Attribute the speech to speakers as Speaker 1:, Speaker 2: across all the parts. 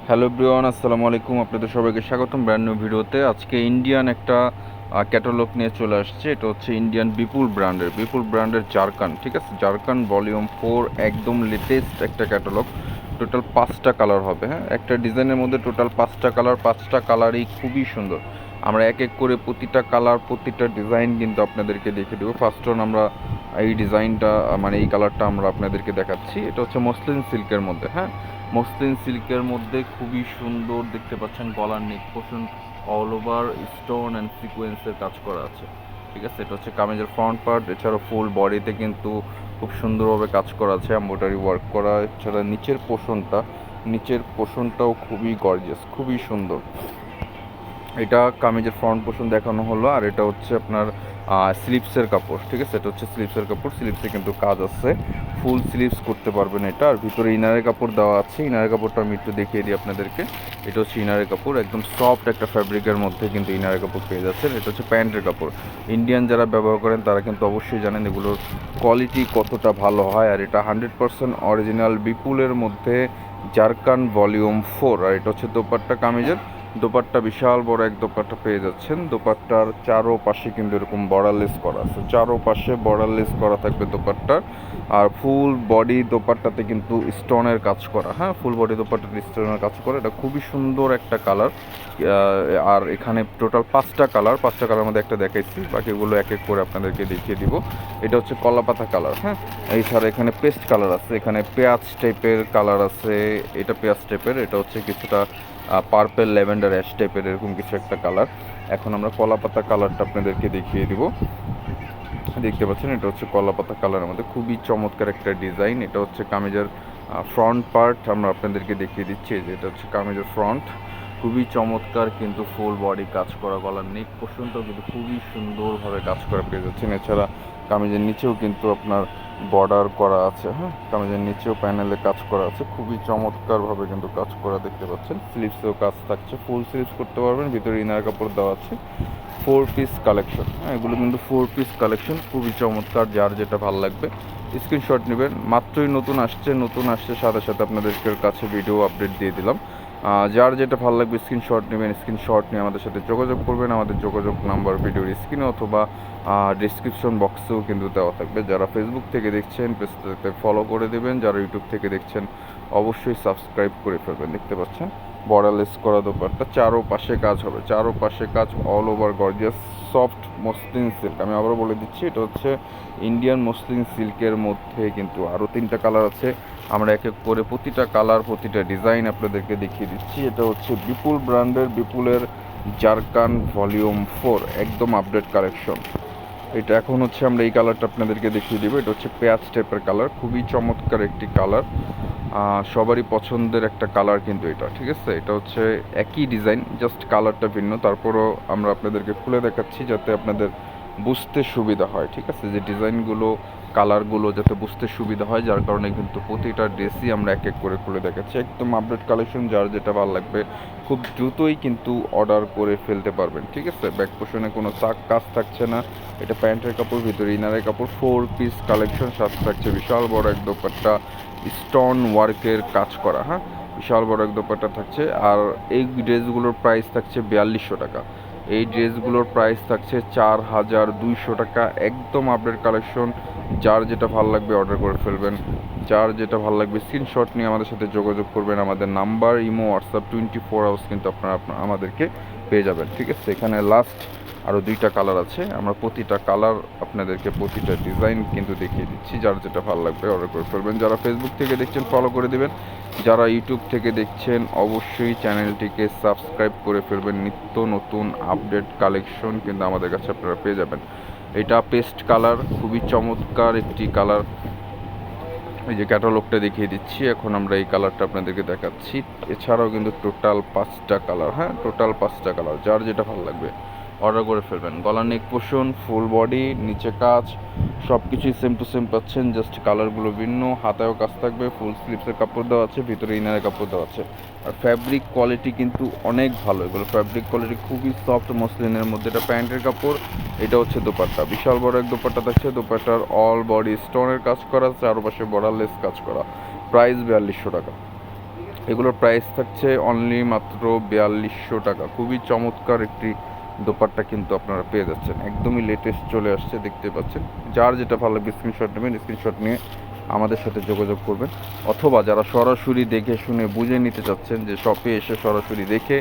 Speaker 1: Hello everyone, আসসালামু আলাইকুম। আপনাদের সবাইকে স্বাগতম ব্র্যান্ড নিউ ভিডিওতে। আজকে ইন্ডিয়ান একটা ক্যাটালগ নিয়ে চলে আসছে। এটা হচ্ছে ইন্ডিয়ান বিপুল ব্র্যান্ডের জারকান, ঠিক আছে। জারকান ভলিউম 4 একদম লেটেস্ট একটা ক্যাটালগ। টোটাল 5টা কালার হবে, হ্যাঁ, একটা ডিজাইনের মধ্যে টোটাল 5টা কালার। 5টা কালারই খুবই সুন্দর। আমরা এক এক করে প্রতিটা কালার, প্রতিটা ডিজাইন কিন্তু আপনাদেরকে দেখে দেবো। ফার্স্ট অন আমরা এই ডিজাইনটা মানে এই কালারটা আমরা আপনাদেরকে দেখাচ্ছি। এটা হচ্ছে মসলিন সিল্কের মধ্যে, হ্যাঁ, মসলিন সিল্কের মধ্যে খুবই সুন্দর দেখতে পাচ্ছেন। গলার নেক portion all over stone and সিকোয়েন্সের কাজ করা আছে, ঠিক আছে। এটা হচ্ছে কামিজের ফ্রন্ট পার্ট। এছাড়াও ফুল বডিতে কিন্তু খুব সুন্দরভাবে কাজ করা আছে, এমব্রয়ডারি ওয়ার্ক করা। এছাড়া নিচের পোর্শনটাও খুবই গর্জিয়াস, খুবই সুন্দর। এটা কামিজের ফ্রন্ট পোর্শন দেখানো হলো। আর এটা হচ্ছে আপনার স্লিপসের কাপড়, ঠিক আছে। এটা হচ্ছে স্লিপসের কাপড়, স্লিপসে কিন্তু কাজ আছে, ফুল স্লিপস করতে পারবেন এটা। আর ভিতরে ইনারের কাপড় দেওয়া আছে। ইনারের কাপড়টা আমি একটু দেখিয়ে দিই আপনাদেরকে। এটা হচ্ছে ইনারের কাপড়, একদম সফট একটা ফ্যাব্রিকের মধ্যে কিন্তু ইনারের কাপড় পেয়ে যাচ্ছেন। এটা হচ্ছে প্যান্টের কাপড়। ইন্ডিয়ান যারা ব্যবহার করেন তারা কিন্তু অবশ্যই জানেন এগুলোর কোয়ালিটি কতটা ভালো হয়। আর এটা 100% অরিজিনাল বিপুলের মধ্যে জারকান ভলিউম 4। আর এটা হচ্ছে দোপাট্টা কামিজের। দোপাট্টা বিশাল বড় এক দোপাট্টা পেয়ে যাচ্ছেন। দোপাট্টার চারো পাশে কিন্তু এরকম বর্ডারলেস করা আছে, চারো পাশে বর্ডারলেস করা থাকবে দোপাট্টার। আর ফুল বডি দোপাট্টাতে কিন্তু স্টোনের কাজ করা, হ্যাঁ, ফুল বডি দোপাট্টাতে স্টোনের কাজ করা। এটা খুবই সুন্দর একটা কালার। আর এখানে টোটাল 5টা কালার, 5টা কালার মধ্যে একটা দেখাইছি, বাকিগুলো এক এক করে আপনাদেরকে দেখিয়ে দিব। এটা হচ্ছে কলাপাতা কালার, হ্যাঁ। এছাড়া এখানে পেস্ট কালার আছে, এখানে পেঁয়াজ টাইপের কালার আছে। এটা পেঁয়াজ টাইপের, এটা হচ্ছে কিছুটা পার্পেল ল্যাভেন্ডার অ্যাশ টাইপের এরকম কিছু একটা কালার। এখন আমরা কলাপাতা কালারটা আপনাদেরকে দেখিয়ে দিব। দেখতে পাচ্ছেন এটা হচ্ছে কলাপাতা কালারের মধ্যে খুবই চমৎকার একটা ডিজাইন। এটা হচ্ছে কামিজের ফ্রন্ট পার্ট, আমরা আপনাদেরকে দেখিয়ে দিচ্ছি যে এটা হচ্ছে কামিজের ফ্রন্ট। খুবই চমৎকার কিন্তু ফুল বডি কাজ করা। গলার নেক পোর্শনটাও কিন্তু খুবই সুন্দরভাবে কাজ করা পেয়ে যাচ্ছেন। এছাড়া কামিজের নিচেও কিন্তু আপনার বর্ডার করা আছে, হ্যাঁ, কামিজের নিচেও প্যানেলে কাজ করা আছে, খুবই চমৎকারভাবে কিন্তু কাজ করা দেখতে পাচ্ছেন। স্লিভসেও কাজ থাকছে, ফুল স্লিভস করতে পারবেন। ভিতরে ইনার কাপড় দেওয়া আছে। 4 পিস কালেকশন, হ্যাঁ, এগুলো কিন্তু 4 পিস কালেকশন, খুবই চমৎকার। যার যেটা ভালো লাগবে স্ক্রিনশট নেবেন। মাত্রই নতুন আসছে সাথে সাথে আপনাদেরকে কাছে ভিডিও আপডেট দিয়ে দিলাম। যার যেটা ভালো লাগবে স্ক্রিনশট নেবেন। স্ক্রিনশট নিয়ে আমাদের সাথে যোগাযোগ করবেন। আমাদের যোগাযোগ নাম্বার ভিডিওর স্ক্রিনে অথবা ডিসক্রিপশন বক্সেও কিন্তু দেওয়া থাকবে। যারা ফেসবুক থেকে দেখছেন পেজটাতে ফলো করে দেবেন, যারা ইউটিউব থেকে দেখছেন অবশ্যই সাবস্ক্রাইব করে ফেলবেন। দেখতে পাচ্ছেন বর্ডারলেস করা দোপাট্টা, চারো পাশে কাজ হবে, চারো পাশে কাজ, all over gorgeous soft muslin silk. আমি আবারও বলে দিচ্ছি এটা হচ্ছে ইন্ডিয়ান মসলিন সিল্কের মধ্যে কিন্তু আরও 3টা কালার আছে। আমরা এক এক করে প্রতিটা কালার, প্রতিটা ডিজাইন আপনাদেরকে দেখিয়ে দিচ্ছি। এটা হচ্ছে বিপুলের জারকান ভলিউম 4 একদম আপডেট কালেকশন। এটা এখন হচ্ছে আমরা এই কালারটা আপনাদেরকে দেখিয়ে দিব। এটা হচ্ছে পেঁয়াজ টাইপের কালার, খুবই চমৎকার একটি কালার। সবারই পছন্দের একটা কালার কিন্তু এটা, ঠিক আছে। এটা হচ্ছে একই ডিজাইন, জাস্ট কালারটা ভিন্ন। তারপরও আমরা আপনাদেরকে খুলে দেখাচ্ছি যাতে আপনাদের বুঝতে সুবিধা হয়, ঠিক আছে, যে ডিজাইনগুলো কালারগুলো যাতে বুঝতে সুবিধা হয়। যার কারণে কিন্তু প্রতিটা ড্রেসই আমরা এক এক করে খুলে দেখাচ্ছি। একদম আপডেট কালেকশন, যার যেটা ভালো লাগবে খুব দ্রুতই কিন্তু অর্ডার করে ফেলতে পারবেন, ঠিক আছে। ব্যাক পোর্শনে কোনো কাজ থাকছে না। এটা প্যান্টের কাপড়, ভিতরে ইনারের কাপড়, 4 পিস কালেকশন। সাথে থাকছে বিশাল বড় এক দোপাট্টা, স্টোন ওয়ার্কের কাজ করা, হ্যাঁ, বিশাল বড় এক দোপাট্টা থাকছে। আর এই ড্রেসগুলোর প্রাইস থাকছে 4200 টাকা। এই ড্রেসগুলোর প্রাইস থাকছে 4200 টাকা। একদম আপডেট কালেকশন। যার যেটা ভালো লাগবে অর্ডার করে ফেলবেন। যার যেটা ভালো লাগবে স্ক্রিনশট নিয়ে আমাদের সাথে যোগাযোগ করবেন। আমাদের নাম্বার, ইমো, হোয়াটসঅ্যাপ 24 আওয়ার্স কিন্তু আপনারা আমাদেরকে পেয়ে যাবেন, ঠিক আছে। এখানে লাস্ট আরও 2টা কালার আছে। আমরা প্রতিটা কালার আপনাদেরকে প্রতিটা ডিজাইন কিন্তু দেখিয়ে দিচ্ছি। যার যেটা ভালো লাগবে অর্ডার করে ফেলবেন। যারা ফেসবুক থেকে দেখছেন ফলো করে দেবেন। যারা ইউটিউব থেকে দেখছেন অবশ্যই চ্যানেলটিকে সাবস্ক্রাইব করে ফেলবেন। নিত্য নতুন আপডেট কালেকশন কিন্তু আমাদের কাছে আপনারা পেয়ে যাবেন। এটা পেস্ট কালার, খুবই চমৎকার একটি কালার। এই যে ক্যাটালগটা দেখিয়ে দিচ্ছি, এখন আমরা এই কালারটা আপনাদেরকে দেখাচ্ছি। এছাড়াও কিন্তু টোটাল 5টা কালার, হ্যাঁ, টোটাল 5টা কালার। যার যেটা ভালো লাগবে অর্ডার করে ফেলবেন। গলার নেক পোর্শন, ফুল বডি, নিচে কাজ, সব কিছুই সেম টু সেম পাচ্ছেন, জাস্ট কালারগুলো ভিন্ন। হাতায়ও কাজ থাকবে, ফুল স্লিভসের কাপড় দেওয়া আছে, ভিতরে ইনারের কাপড় দেওয়া আছে। আর ফ্যাব্রিক কোয়ালিটি কিন্তু অনেক ভালো। এগুলো ফ্যাব্রিক কোয়ালিটি খুবই সফট মসলিনের মধ্যে। এটা প্যান্টের কাপড়, এটা হচ্ছে দোপাট্টা, বিশাল বড় এক দোপাট্টা থাকছে। দোপাট্টার অল বডি স্টোনের কাজ করা, চারপাশে বর্ডারলেস কাজ করা। প্রাইস 4200 টাকা। এগুলোর প্রাইস থাকছে অনলি মাত্র 4200 টাকা। খুবই চমৎকার একটি দোপাট্টা কিন্তু আপনারা পেয়ে যাচ্ছেন, একদমই লেটেস্ট চলে আসছে, দেখতে পাচ্ছেন। যার যেটা ভালো লাগবে স্ক্রিনশট নেবেন, স্ক্রিনশট নিয়ে আমাদের সাথে যোগাযোগ করবেন। অথবা যারা সরাসরি দেখে শুনে বুঝে নিতে চাচ্ছেন যে শপে এসে সরাসরি দেখে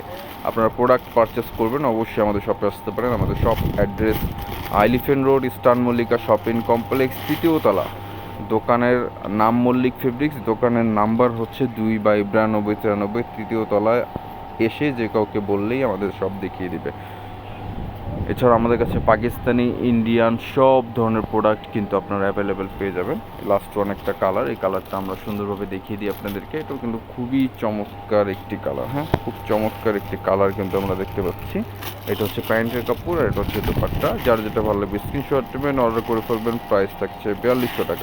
Speaker 1: আপনারা প্রোডাক্ট পারচেস করবেন, অবশ্যই আমাদের শপে আসতে পারেন। আমাদের shop address Elephant Road, Eastern Mallika shopping complex, 3য় তলা। দোকানের নাম মল্লিক ফেব্রিক্স, দোকানের নাম্বার হচ্ছে 2/9293, 3য় তলায় এসে যে কাউকে বললেই আমাদের সব দেখিয়ে দিবে। এছাড়া আমাদের কাছে পাকিস্তানি, ইন্ডিয়ান সব ধরনের প্রোডাক্ট কিন্তু আপনারা অ্যাভেলেবেল পেয়ে যাবেন। লাস্ট ওয়ান একটা কালার, এই কালারটা আমরা সুন্দরভাবে দেখিয়ে দিই আপনাদেরকে। এটাও কিন্তু খুবই চমৎকার একটি কালার, হ্যাঁ, খুব চমৎকার একটি কালার কিন্তু আমরা দেখতে পাচ্ছি। এটা হচ্ছে প্যান্টের কাপড় আর এটা হচ্ছে দোপাট্টা। যার যেটা ভালো লাগবে স্ক্রিনশট নেবেন, অর্ডার করে ফেলবেন। প্রাইস থাকছে 4200 টাকা।